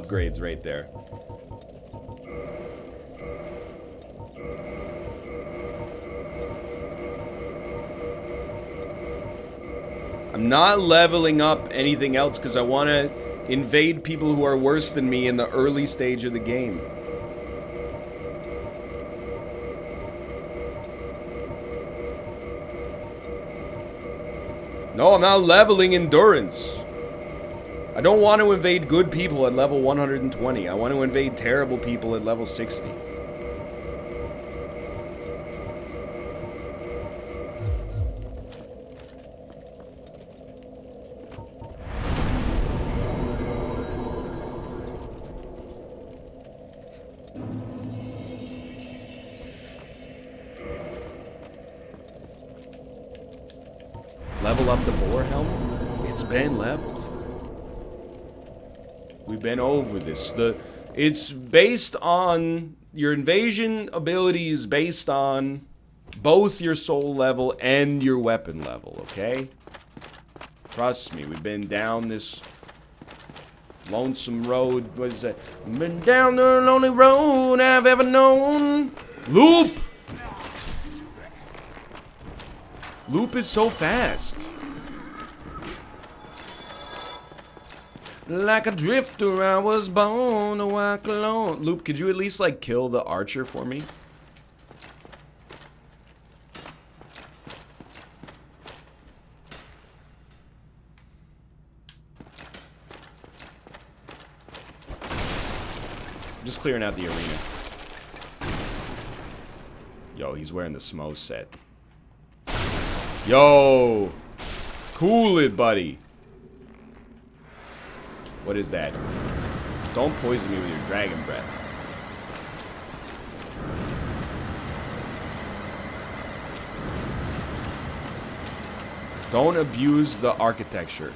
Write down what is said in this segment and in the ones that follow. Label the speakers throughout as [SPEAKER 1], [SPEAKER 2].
[SPEAKER 1] upgrades right there. I'm not leveling up anything else because I want to invade people who are worse than me in the early stage of the game. No, I'm not leveling endurance. I don't want to invade good people at level 120. I want to invade terrible people at level 60. Level up the boar helmet? It's been leveled. We've been over this. It's based on... Your invasion ability is based on both your soul level and your weapon level, okay? Trust me, we've been down this lonesome road. What is that? Been down the lonely road I've ever known. Loop! Loop is so fast. Like a drifter, I was born to walk alone. Loop, could you at least, like, kill the archer for me? I'm just clearing out the arena. Yo, he's wearing the Smo set. Yo! Cool it, buddy. What is that? Don't poison me with your dragon breath. Don't abuse the architecture.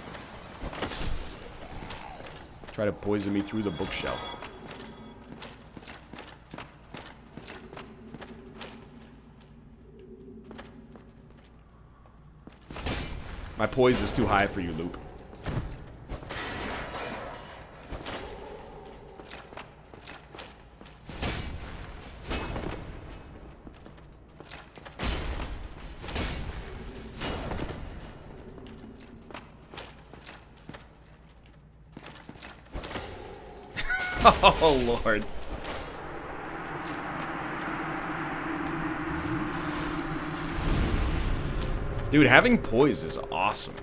[SPEAKER 1] Try to poison me through the bookshelf. My poise is too high for you, Loop. Oh, Lord. Dude, having poise is awesome.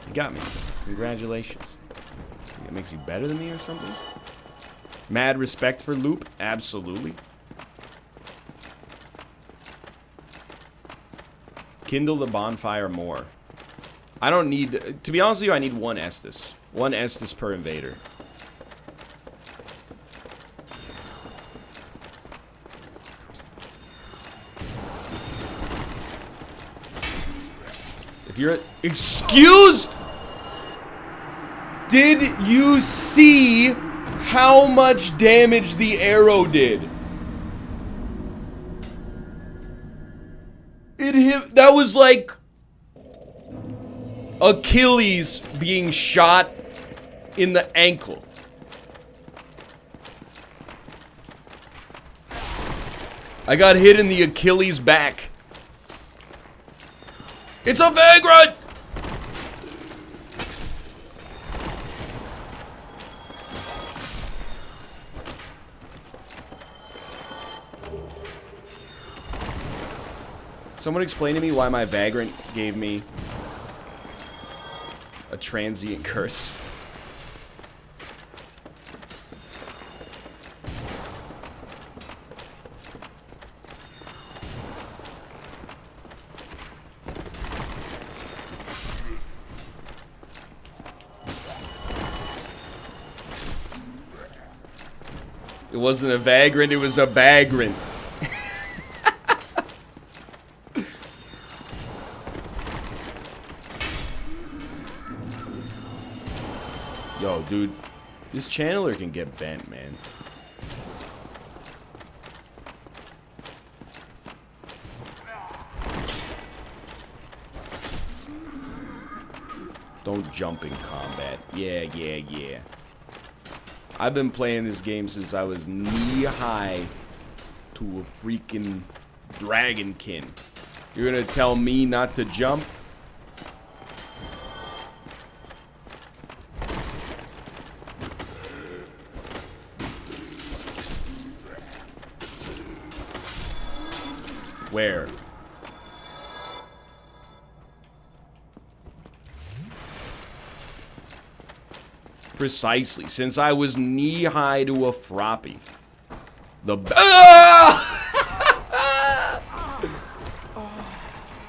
[SPEAKER 1] You got me. Congratulations. It makes you better than me or something? Mad respect for Loop? Absolutely. Kindle the bonfire more. I don't need... To be honest with you, I need one Estus. One Estus per invader. If you're... Excuse... Did you see how much damage the arrow did? It hit... That was like... Achilles being shot in the ankle. I got hit in the Achilles back. It's a vagrant! Someone explain to me why my vagrant gave me a transient curse. It wasn't a vagrant, it was a vagrant. Yo, dude. This channeler can get bent, man. Don't jump in combat. Yeah, yeah, yeah. I've been playing this game since I was knee-high to a freaking dragonkin. You're gonna tell me not to jump? Where? Precisely, since I was knee-high to a froppy. The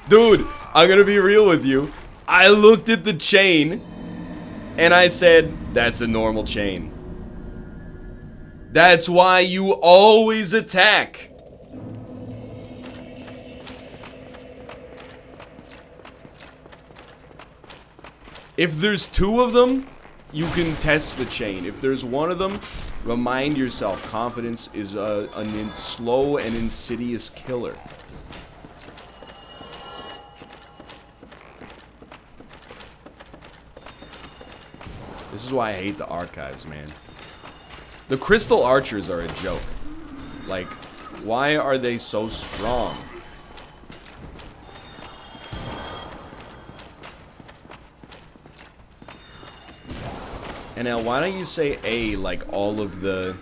[SPEAKER 1] Dude, I'm gonna be real with you. I looked at the chain, and I said, that's a normal chain. That's why you always attack. If there's two of them, you can test the chain. If there's one of them, remind yourself, confidence is a slow and insidious killer. This is why I hate the archives, man. The crystal archers are a joke. Like, why are they so strong? And now, why don't you say A like all of the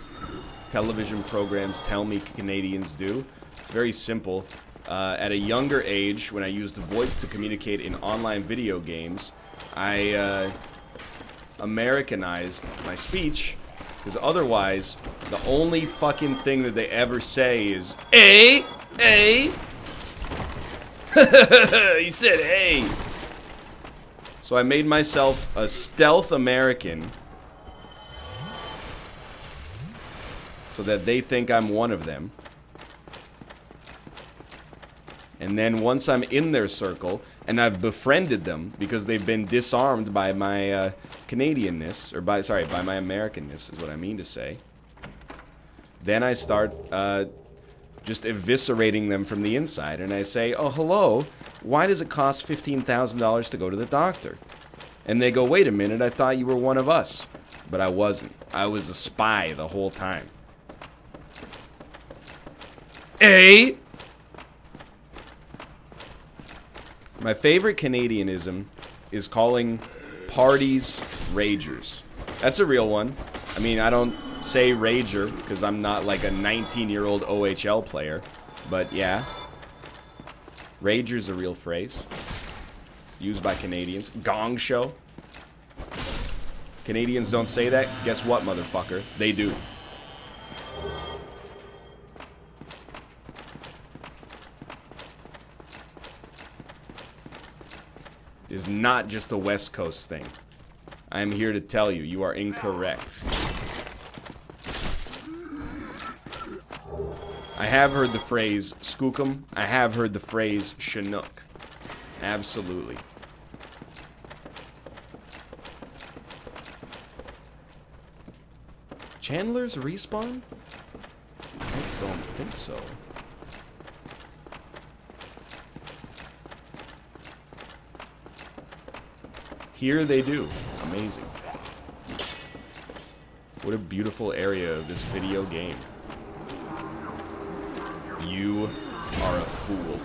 [SPEAKER 1] television programs tell me Canadians do? It's very simple. At a younger age, when I used VoIP to communicate in online video games, I Americanized my speech, because otherwise, the only fucking thing that they ever say is A. He said A. So I made myself a stealth American, so that they think I'm one of them. And then once I'm in their circle, and I've befriended them because they've been disarmed by my Canadianness, or by my Americanness is what I mean to say. Then I start just eviscerating them from the inside, and I say, oh, hello, why does it cost $15,000 to go to the doctor? And they go, wait a minute, I thought you were one of us. But I wasn't. I was a spy the whole time. A. My favorite Canadianism is calling parties ragers. That's a real one. I mean, I don't say rager because I'm not like a 19-year-old OHL player. But yeah. Rager's a real phrase. Used by Canadians. Gong show. Canadians don't say that. Guess what, motherfucker? They do. Is not just a West Coast thing. I am here to tell you, you are incorrect. I have heard the phrase skookum. I have heard the phrase chinook. Absolutely. Chandler's respawn? I don't think so. Here they do. Amazing. What a beautiful area of this video game. You are a fool.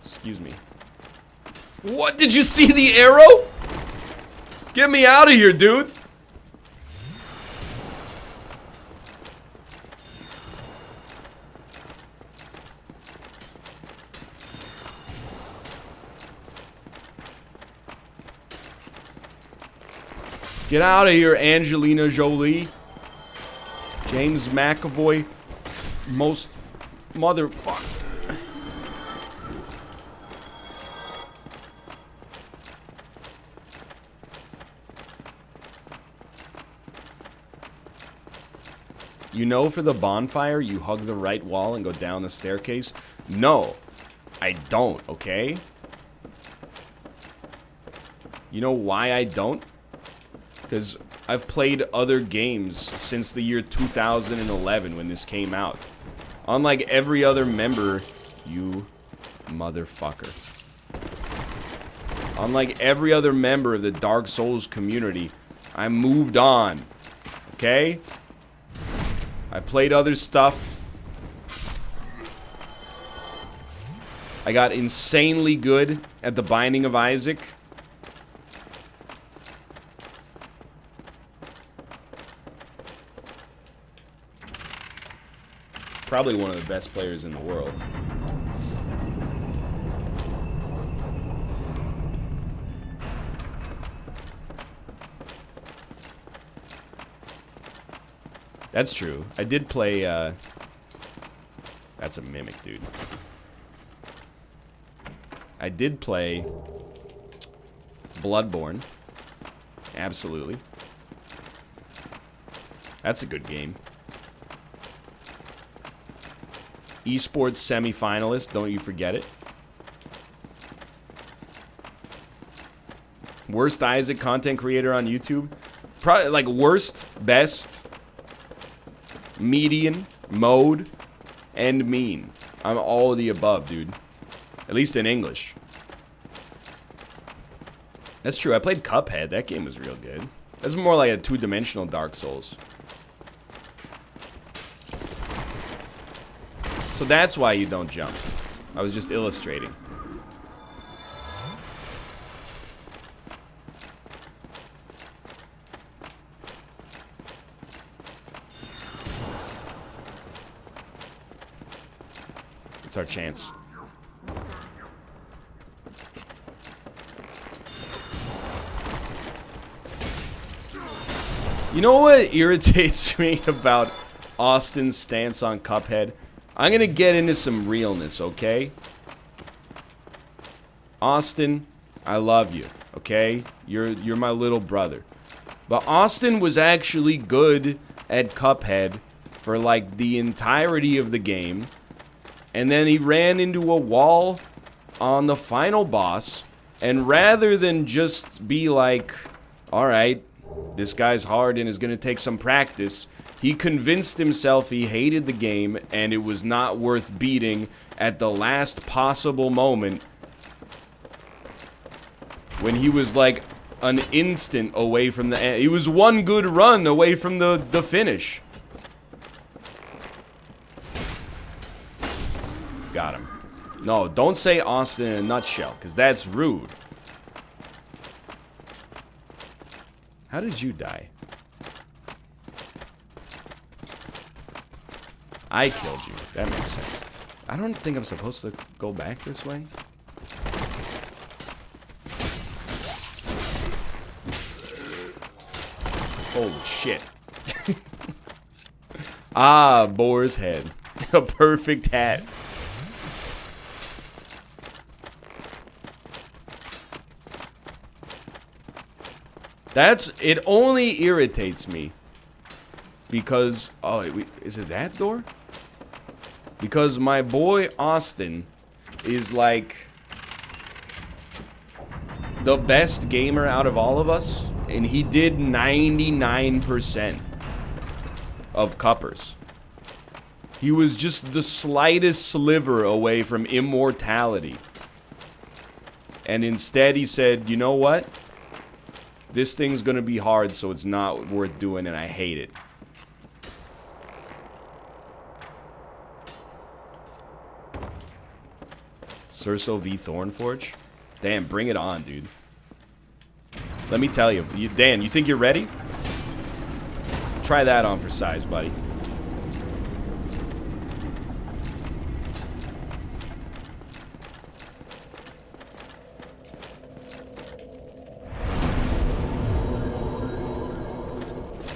[SPEAKER 1] Excuse me. What? Did you see the arrow? Get me out of here, dude. Get out of here, Angelina Jolie. James McAvoy. Most motherfucker. You know for the bonfire, you hug the right wall and go down the staircase? No, I don't, okay? You know why I don't? Because I've played other games since the year 2011 when this came out. Unlike every other member, you motherfucker. Unlike every other member of the Dark Souls community, I moved on, okay? I played other stuff. I got insanely good at The Binding of Isaac. Probably one of the best players in the world. That's true. I did play, that's a mimic, dude. I did play Bloodborne. Absolutely. That's a good game. Esports semi-finalist, don't you forget it. Worst Isaac content creator on YouTube? Probably like worst, best, median, mode, and mean. I'm all of the above, dude. At least in English. That's true. I played Cuphead. That game was real good. That's more like a two-dimensional Dark Souls. So that's why you don't jump. I was just illustrating. It's our chance. You know what irritates me about Austin's stance on Cuphead? I'm gonna get into some realness, okay? Austin, I love you, okay? You're my little brother. But Austin was actually good at Cuphead for like the entirety of the game. And then he ran into a wall on the final boss. And rather than just be like, alright, this guy's hard and is gonna take some practice, he convinced himself he hated the game and it was not worth beating at the last possible moment when he was like an instant away from the end. He was one good run away from the finish. Got him. No, don't say Austin in a nutshell, because that's rude. How did you die? I killed you. That makes sense. I don't think I'm supposed to go back this way. Holy shit. Ah, boar's head. A perfect hat. It only irritates me because, oh, is it that door? Because my boy Austin is like the best gamer out of all of us, and he did 99% of cuppers. He was just the slightest sliver away from immortality. And instead he said, you know what? This thing's gonna be hard, so it's not worth doing, and I hate it. Cerso v Thornforge? Dan, bring it on, dude. Let me tell you. Dan, you think you're ready? Try that on for size, buddy.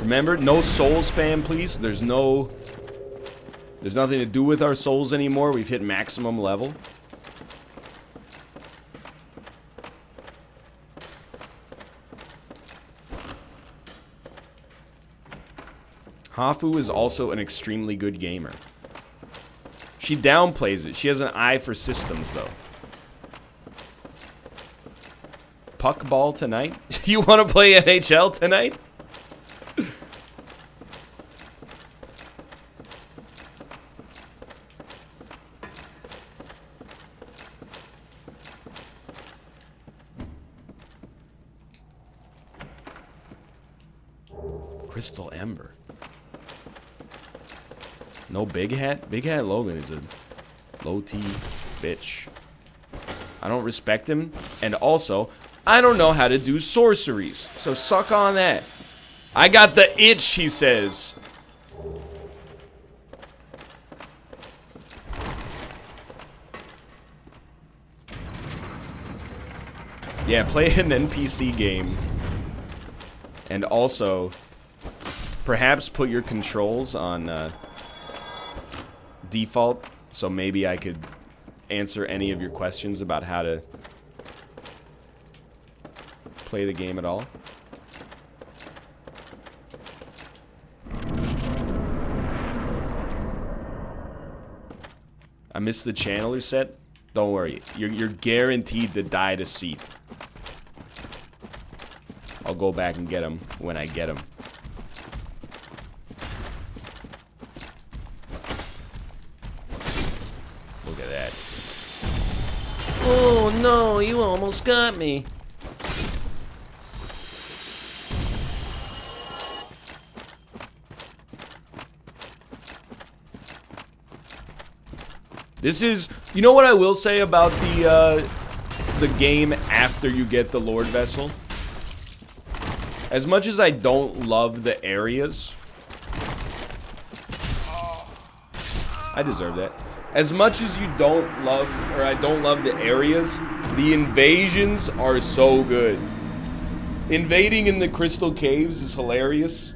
[SPEAKER 1] Remember, no soul spam, please. There's nothing to do with our souls anymore. We've hit maximum level. Hafu is also an extremely good gamer. She downplays it. She has an eye for systems, though. Puck ball tonight? You want to play NHL tonight? Crystal Ember. No Big Hat? Big Hat Logan is a low-T bitch. I don't respect him. And also, I don't know how to do sorceries. So suck on that. I got the itch, he says. Yeah, play an NPC game. And also, perhaps put your controls on default, so maybe I could answer any of your questions about how to play the game at all. I missed the channeler set. Don't worry, you're guaranteed to die to Seath. I'll go back and get him when I get him. Look at that. Oh no, you almost got me. This is, you know what I will say about the game after you get the Lord Vessel? As much as I don't love the areas, I deserve that. As much as you don't love, or I don't love the areas, the invasions are so good. Invading in the Crystal Caves is hilarious.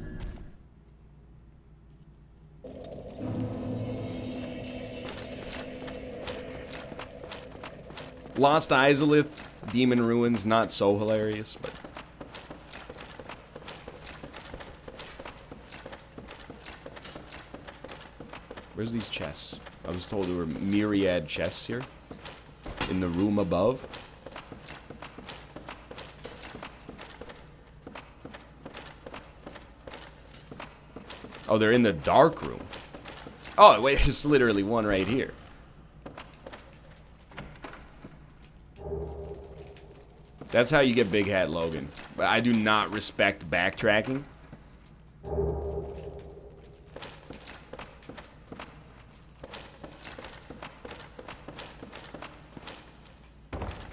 [SPEAKER 1] Lost Izalith, Demon Ruins, not so hilarious, but... Where's these chests? I was told there were myriad chests here. In the room above. Oh, they're in the dark room. Oh, wait, there's literally one right here. That's how you get Big Hat Logan. But I do not respect backtracking.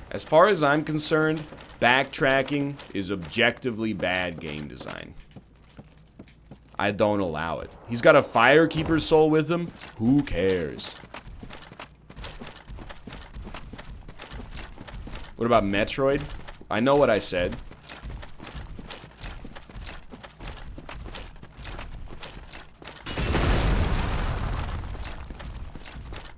[SPEAKER 1] As far as I'm concerned, backtracking is objectively bad game design. I don't allow it. He's got a Firekeeper soul with him. Who cares? What about Metroid? I know what I said.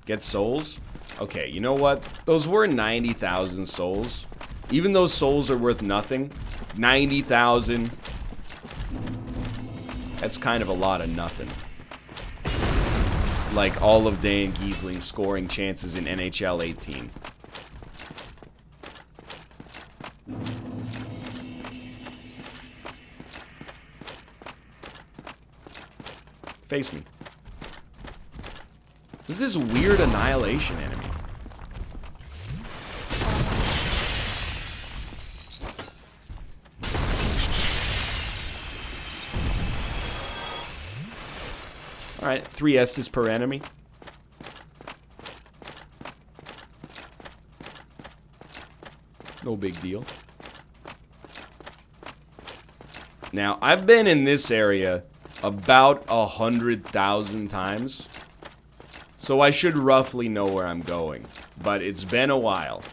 [SPEAKER 1] Get souls? Okay, you know what? Those were 90,000 souls. Even though souls are worth nothing, 90,000... That's kind of a lot of nothing. Like all of Dan Giesling's scoring chances in NHL 18. Face me. Who's this weird annihilation enemy? Alright, 3 Estus per enemy. No big deal. Now, I've been in this area about 100,000 times. So I should roughly know where I'm going. But it's been a while.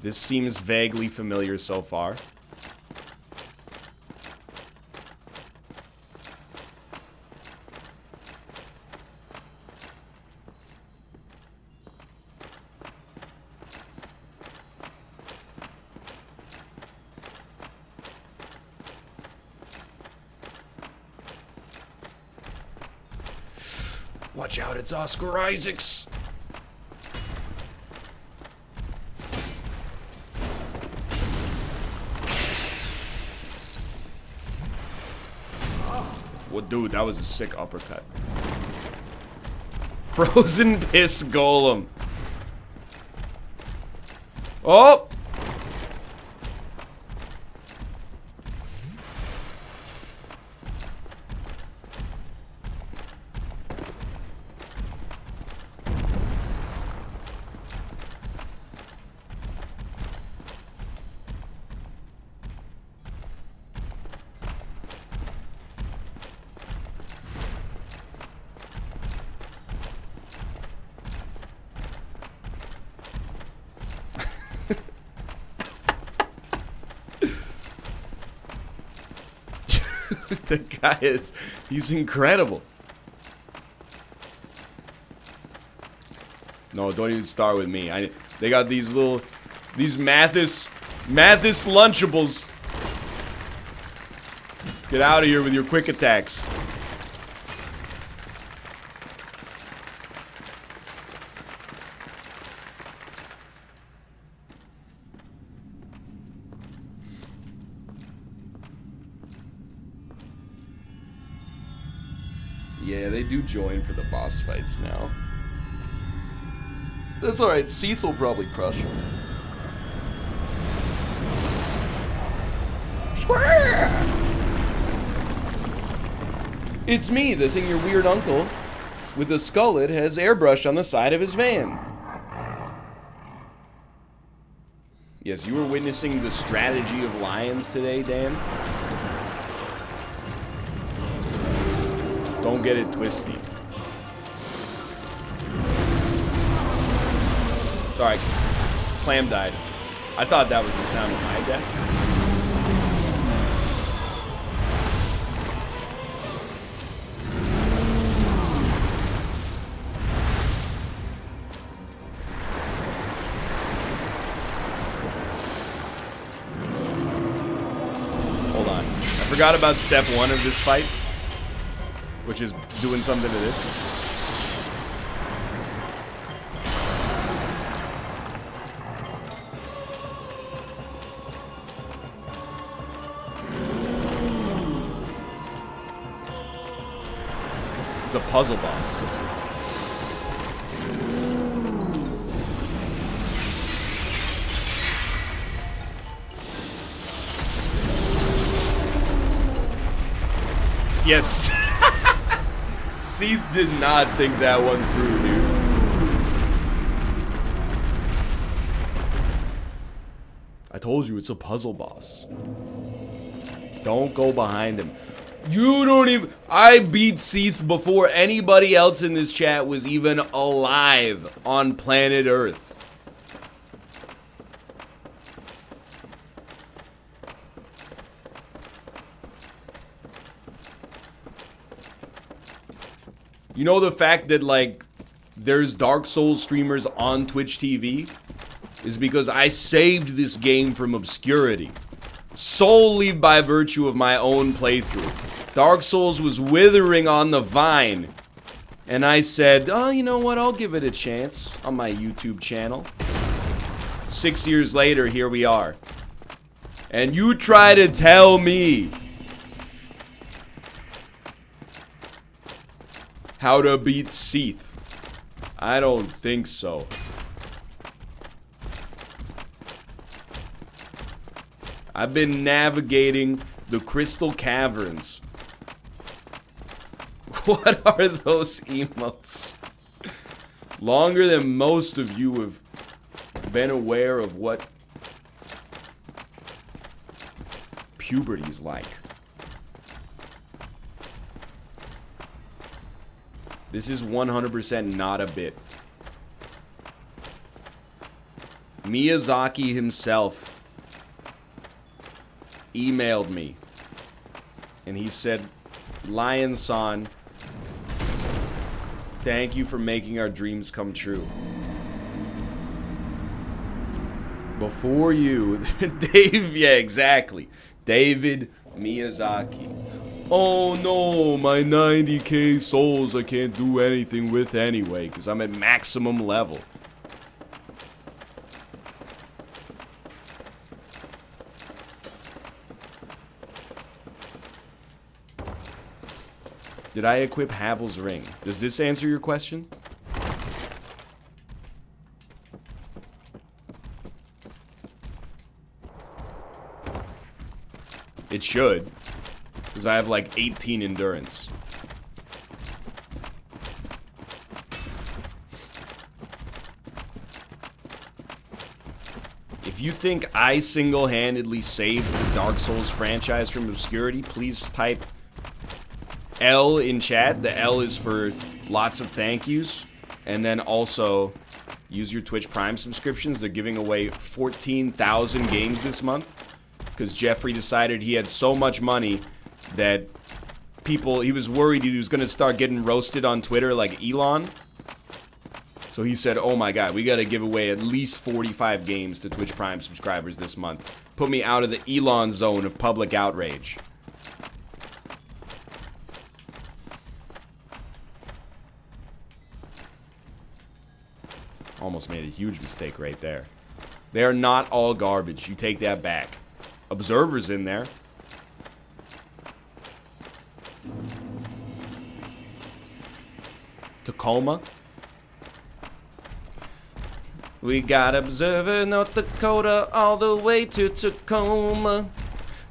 [SPEAKER 1] This seems vaguely familiar so far. Watch out, it's Oscar Isaacs. Well, dude, that was a sick uppercut. Frozen piss golem. Oh! The guy he's incredible. No, don't even start with me. They got these Mathis Lunchables. Get out of here with your quick attacks. Yeah, they do join for the boss fights now. That's alright, Seath will probably crush him. It's me, the thing your weird uncle with a skullet has airbrushed on the side of his van. Yes, you were witnessing the strategy of lions today, Dan. Don't get it twisty. Sorry, Clam died. I thought that was the sound of my death. Hold on. I forgot about step 1 of this fight, which is doing something to this. It's a puzzle boss. Yes. Seath did not think that one through, dude. I told you it's a puzzle boss. Don't go behind him. You don't even... I beat Seath before anybody else in this chat was even alive on planet Earth. You know the fact that, like, there's Dark Souls streamers on Twitch TV is because I saved this game from obscurity solely by virtue of my own playthrough. Dark Souls was withering on the vine, and I said, oh, you know what, I'll give it a chance on my YouTube channel. 6 years later, here we are. And you try to tell me how to beat Seath. I don't think so. I've been navigating the Crystal Caverns. What are those emotes? Longer than most of you have been aware of what puberty's like. This is 100% not a bit. Miyazaki himself emailed me, and he said, Lion-san, thank you for making our dreams come true. Before you, Dave, yeah, exactly. David Miyazaki. Oh no, my 90k souls I can't do anything with anyway, because I'm at maximum level. Did I equip Havel's ring? Does this answer your question? It should. Because I have like 18 endurance. If you think I single-handedly saved the Dark Souls franchise from obscurity, please type L in chat. The L is for lots of thank yous. And then also use your Twitch Prime subscriptions. They're giving away 14,000 games this month. Because Jeffrey decided he had so much money that he was worried he was going to start getting roasted on Twitter like Elon. So he said, oh my god, we got to give away at least 45 games to Twitch Prime subscribers this month. Put me out of the Elon zone of public outrage. Almost made a huge mistake right there. They are not all garbage. You take that back. Observer's in there. Tacoma. We got Observer, North Dakota, all the way to Tacoma.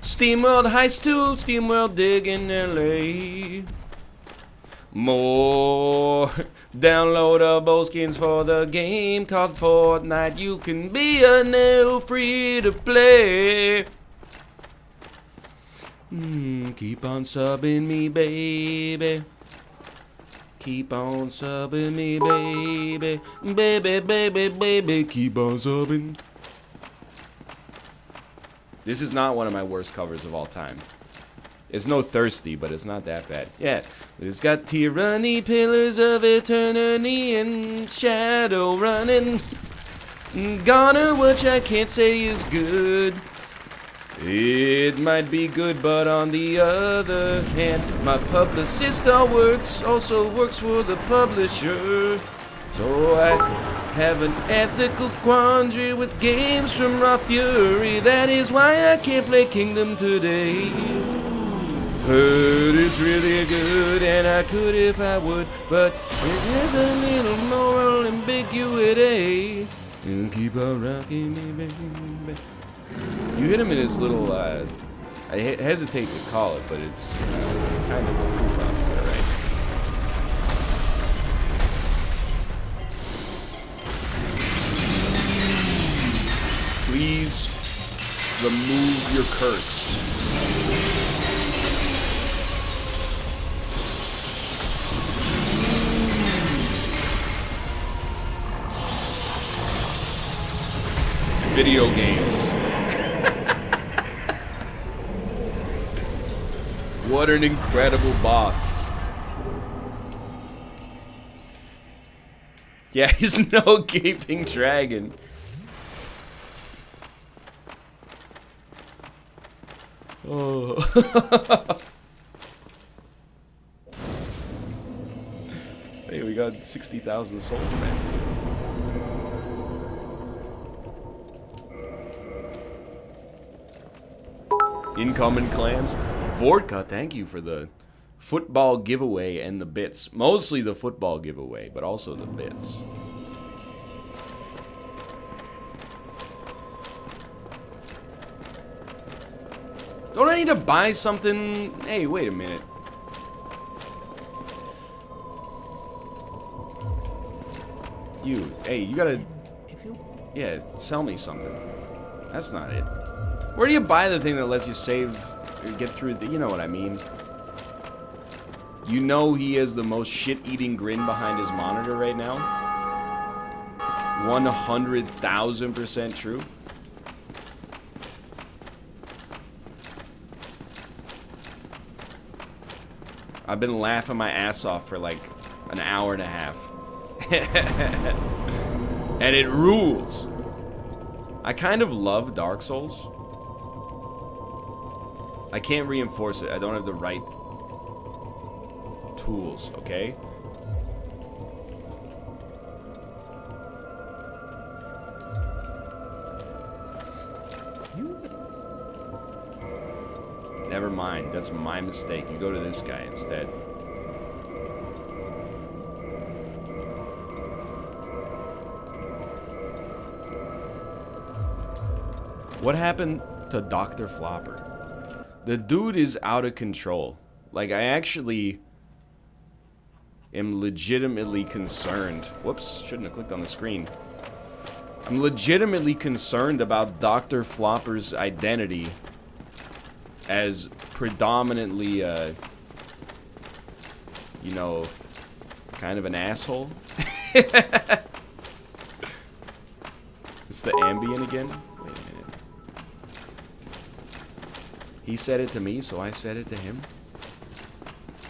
[SPEAKER 1] SteamWorld Heist 2, SteamWorld Dig in LA. More downloadable skins for the game called Fortnite. You can be a new free to play. Keep on subbing me, baby. Keep on subbing me, baby. Baby, baby, baby, keep on subbing. This is not one of my worst covers of all time. It's no Thirsty, but it's not that bad. Yeah, it's got Tyranny, Pillars of Eternity, and Shadow Running. Goner, which I can't say is good. It might be good, but on the other hand, my publicist also works for the publisher. So I have an ethical quandary with games from Raw Fury. That is why I can't play Kingdom today. Heard it's really good, and I could if I would, but it has a little moral ambiguity. And keep on rocking me, baby. You hit him in his little, I hesitate to call it, but it's kind of a fool up there, right? Please remove your curse. Video games. What an incredible boss. Yeah, he's no gaping dragon. Oh. Hey, we got 60,000 souls back too. Incoming clams. Vodka, thank you for the football giveaway and the bits. Mostly the football giveaway, but also the bits. Don't I need to buy something? Hey, wait a minute. Hey, you gotta... Yeah, sell me something. That's not it. Where do you buy the thing that lets you save or get through the... You know what I mean. You know he has the most shit-eating grin behind his monitor right now? 100,000% true. I've been laughing my ass off for like an hour and a half. And it rules. I kind of love Dark Souls. I can't reinforce it. I don't have the right tools, okay? Never mind, that's my mistake. You go to this guy instead. What happened to Dr. Flopper? The dude is out of control. Like, I actually am legitimately concerned. Whoops, shouldn't have clicked on the screen. I'm legitimately concerned about Dr. Flopper's identity as predominantly, you know, kind of an asshole. It's the ambient again? Wait a minute. He said it to me, so I said it to him?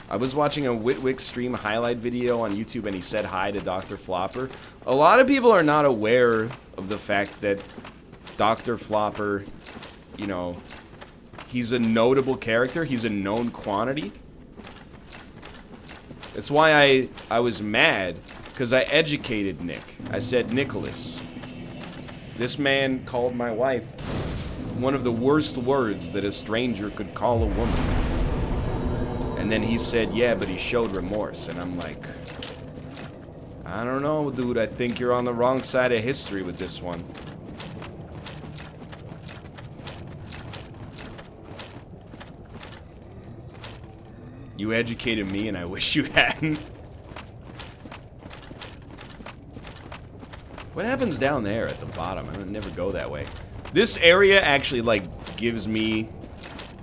[SPEAKER 1] I was watching a Witwick stream highlight video on YouTube and he said hi to Dr. Flopper. A lot of people are not aware of the fact that Dr. Flopper, you know, he's a notable character. He's a known quantity. That's why I was mad, because I educated Nick. I said, Nicholas, this man called my wife one of the worst words that a stranger could call a woman. And then he said, yeah, but he showed remorse. And I'm like, I don't know, dude. I think you're on the wrong side of history with this one. You educated me, and I wish you hadn't. What happens down there at the bottom? I would never go that way. This area actually, like, gives me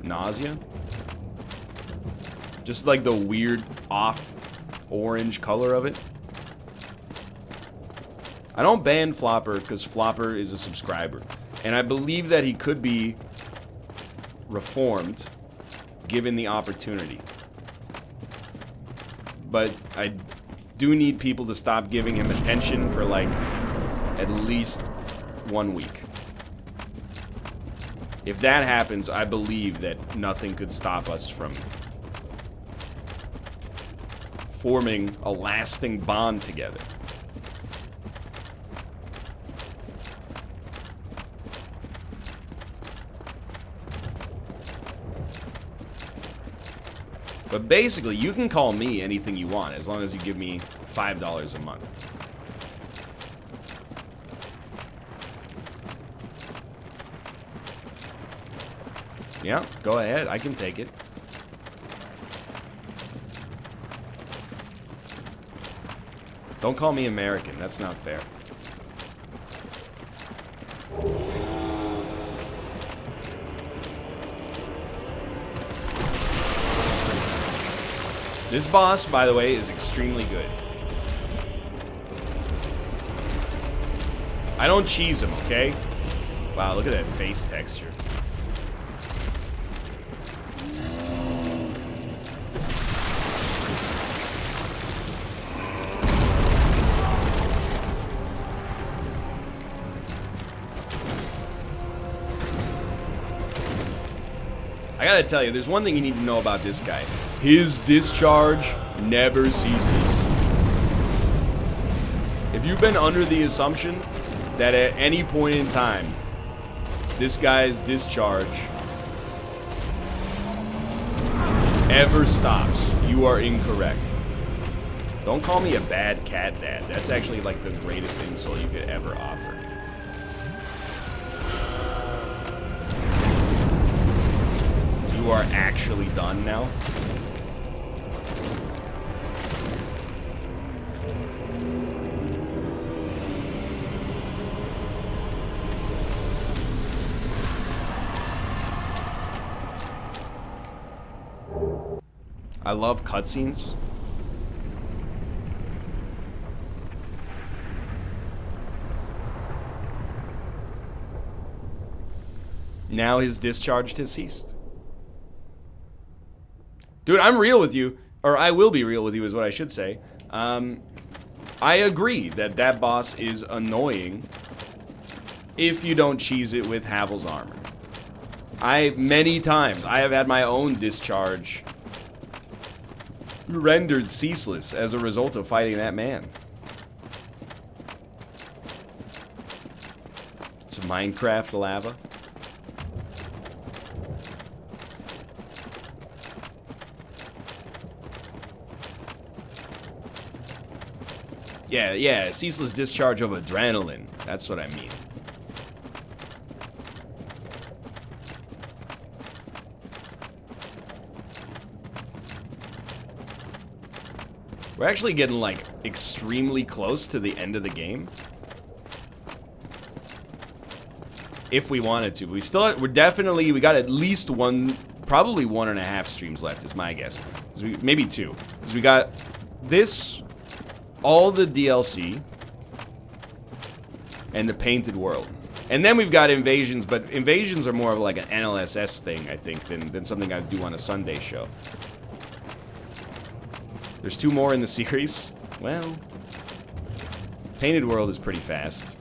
[SPEAKER 1] nausea. Just like the weird off orange color of it. I don't ban Flopper because Flopper is a subscriber. And I believe that he could be reformed given the opportunity. But I do need people to stop giving him attention for like at least 1 week. If that happens, I believe that nothing could stop us from forming a lasting bond together. But basically, you can call me anything you want as long as you give me $5 a month. Yeah, go ahead. I can take it. Don't call me American. That's not fair. This boss, by the way, is extremely good. I don't cheese him, okay? Wow, look at that face texture. I gotta tell you, there's one thing you need to know about this guy. His discharge never ceases. If you've been under the assumption that at any point in time, this guy's discharge ever stops, you are incorrect. Don't call me a bad cat dad. That's actually like the greatest insult you could ever offer. You are actually done now? I love cutscenes. Now his discharge has ceased. Dude, I'm real with you. Or I will be real with you is what I should say. I agree that that boss is annoying if you don't cheese it with Havel's armor. Many times, I have had my own discharge rendered ceaseless as a result of fighting that man. It's Minecraft lava. Yeah, ceaseless discharge of adrenaline. That's what I mean. We're actually getting, like, extremely close to the end of the game. If we wanted to. We got at least one, probably 1.5 streams left, is my guess. Maybe 2. Because we got this, all the DLC, and the painted world. And then we've got invasions, but invasions are more of like an NLSS thing, I think, than something I do on a Sunday show. There's 2 more in the series. Well, painted world is pretty fast.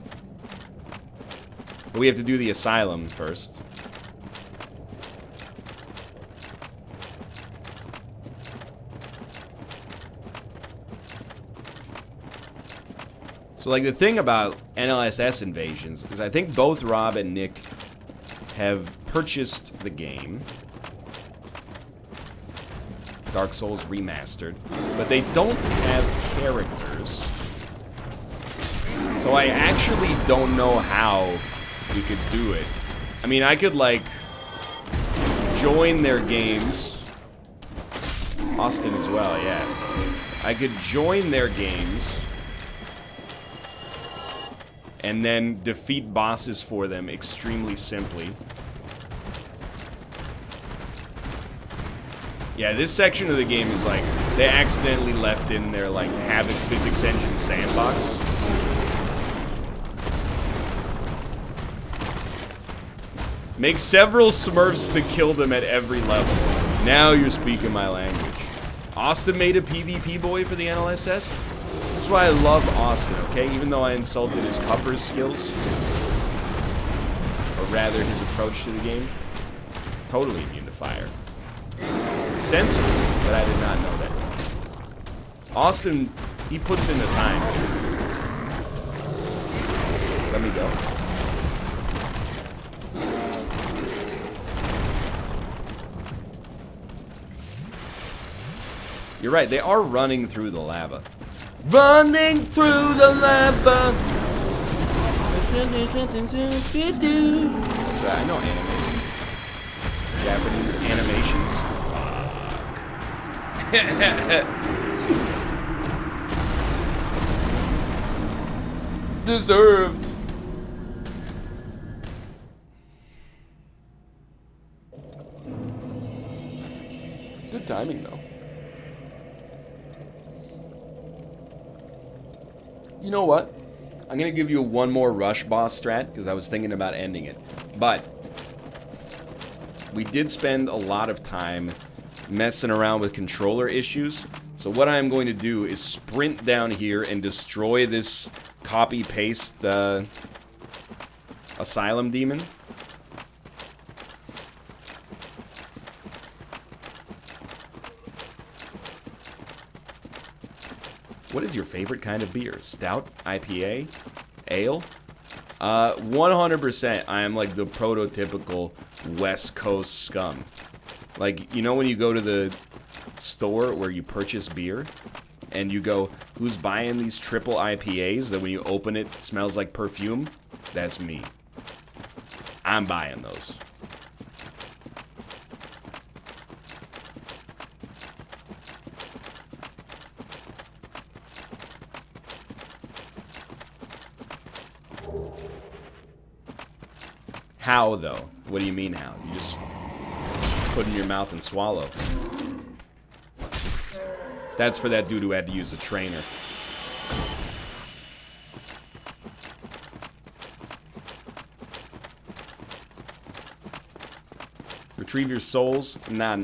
[SPEAKER 1] But we have to do the asylum first. So, like, the thing about NLSS invasions is I think both Rob and Nick have purchased the game. Dark Souls Remastered. But they don't have characters. So I actually don't know how we could do it. I mean, I could, like, join their games. Austin as well, yeah. I could join their games and then defeat bosses for them extremely simply. Yeah, this section of the game is like, they accidentally left in their, like, Havoc physics engine sandbox. Make several smurfs to kill them at every level. Now you're speaking my language. Austin made a PvP boy for the NLSS. That's why I love Austin, okay? Even though I insulted his cupper's skills. Or rather, his approach to the game. Totally immune to fire. Sensible, but I did not know that. Austin, he puts in the time. Let me go. You're right, they are running through the lava. Running through the lava. That's right, I know animation. Japanese animations. Deserved. Good timing, though. You know what? I'm gonna give you one more rush boss strat because I was thinking about ending it. But we did spend a lot of time messing around with controller issues. So what I'm going to do is sprint down here and destroy this copy-paste asylum demon. What is your favorite kind of beer? Stout? IPA? Ale? 100% I am like the prototypical West Coast scum. Like, you know when you go to the store where you purchase beer and you go, who's buying these triple IPAs that when you open it, it smells like perfume? That's me. I'm buying those. How, though? What do you mean how? You just put in your mouth and swallow. That's for that dude who had to use a trainer. Retrieve your souls? Nah.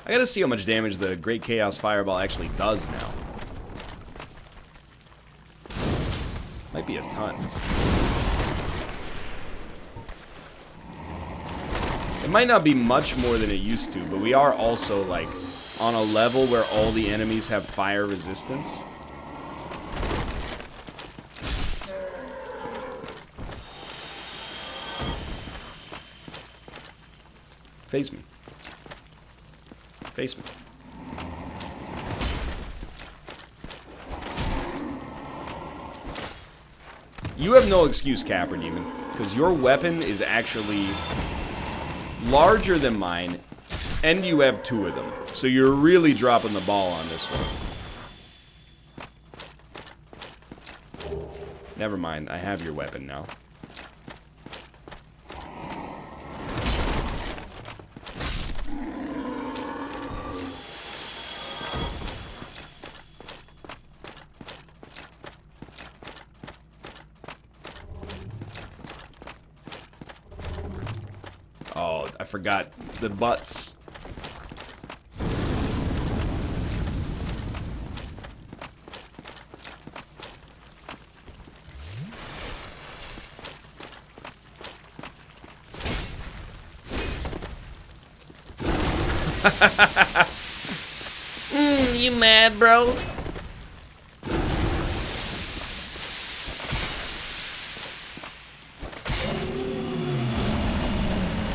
[SPEAKER 1] I gotta see how much damage the Great Chaos Fireball actually does now. Might be a ton. It might not be much more than it used to, but we are also, like, on a level where all the enemies have fire resistance. Face me. Face me. You have no excuse, Capra Demon, because your weapon is actually larger than mine, and you have 2 of them. So you're really dropping the ball on this one. Never mind, I have your weapon now. Oh, I forgot the butts. You mad, bro?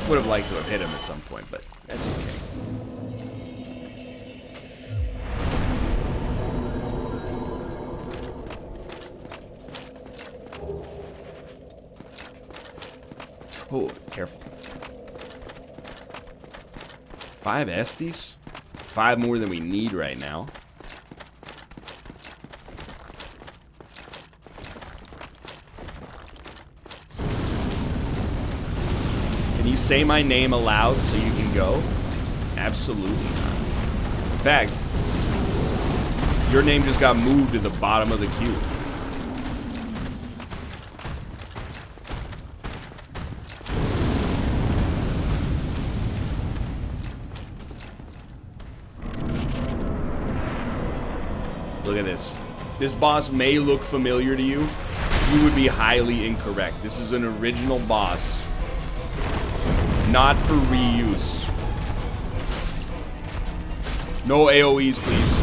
[SPEAKER 1] Would have liked to have hit him at some point, but that's okay. Oh, careful. 5 Estes? 5 more than we need right now. Can you say my name aloud so you can go? Absolutely not. In fact, your name just got moved to the bottom of the queue. Look at this. This boss may look familiar to you. You would be highly incorrect. This is an original boss. Not for reuse. No AoEs, please.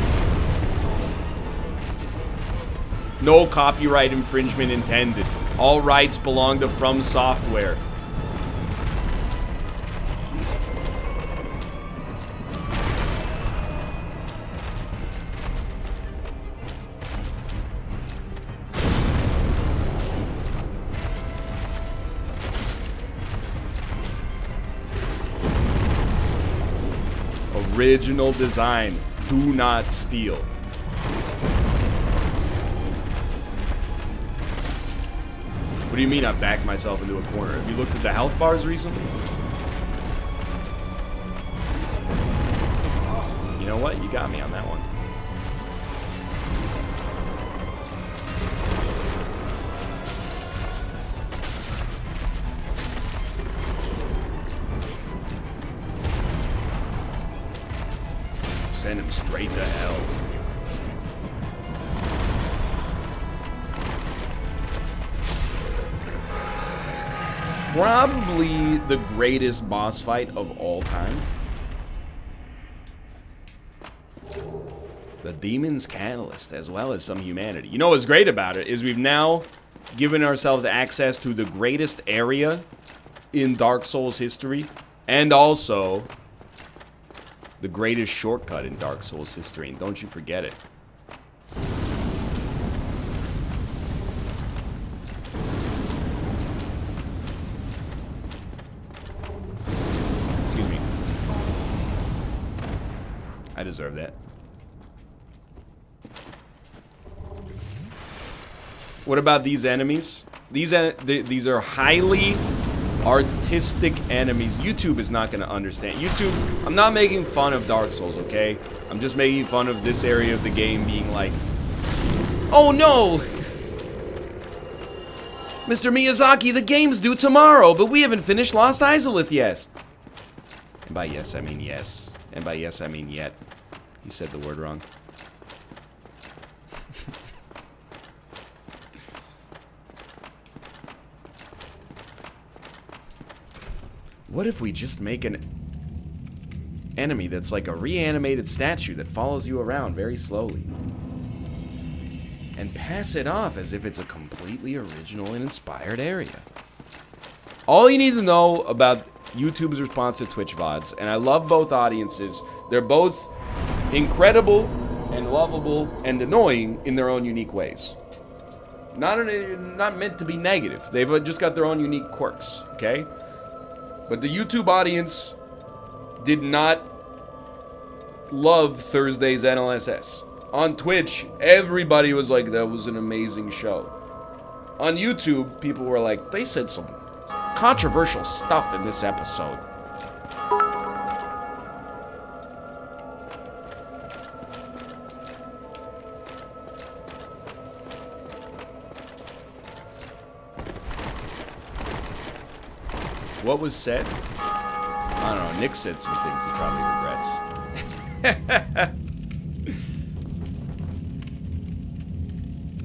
[SPEAKER 1] No copyright infringement intended. All rights belong to From Software. Original design. Do not steal. What do you mean I backed myself into a corner? Have you looked at the health bars recently? You know what? You got me on that one. Send him straight to hell. Probably the greatest boss fight of all time. The Demon's Catalyst, as well as some humanity. You know what's great about it is we've now given ourselves access to the greatest area in Dark Souls history, and also the greatest shortcut in Dark Souls history, and don't you forget it. Excuse me. I deserve that. What about these enemies? These are highly artistic enemies. YouTube is not going to understand. YouTube, I'm not making fun of Dark Souls, okay? I'm just making fun of this area of the game being like, oh no! Mr. Miyazaki, the game's due tomorrow, but we haven't finished Lost Izalith yet. And by yes, I mean yes. And by yes, I mean yet. He said the word wrong. What if we just make an enemy that's like a reanimated statue that follows you around very slowly? And pass it off as if it's a completely original and inspired area. All you need to know about YouTube's response to Twitch VODs, and I love both audiences, they're both incredible and lovable and annoying in their own unique ways. Not meant to be negative. They've just got their own unique quirks, okay? But the YouTube audience did not love Thursday's NLSS. On Twitch, everybody was like, that was an amazing show. On YouTube, people were like, they said some controversial stuff in this episode. What was said? I don't know. Nick said some things he probably regrets.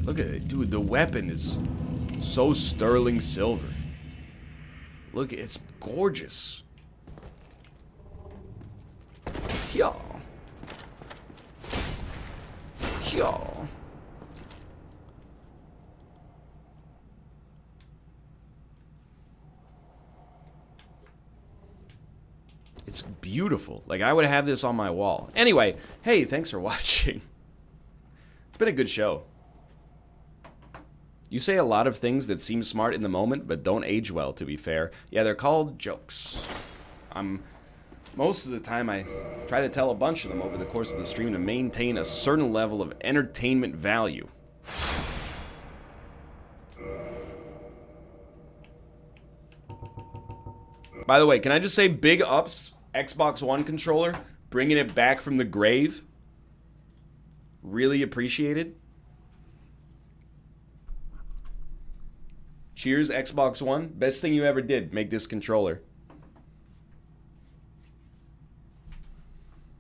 [SPEAKER 1] Look at it. Dude, the weapon is so sterling silver. Look, it's gorgeous. Y'all. Y'all. It's beautiful. Like, I would have this on my wall. Anyway, hey, thanks for watching. It's been a good show. You say a lot of things that seem smart in the moment, but don't age well, to be fair. Yeah, they're called jokes. Most of the time, I try to tell a bunch of them over the course of the stream to maintain a certain level of entertainment value. By the way, can I just say big ups, Xbox One controller, bringing it back from the grave? Really appreciated. Cheers, Xbox One. Best thing you ever did, make this controller.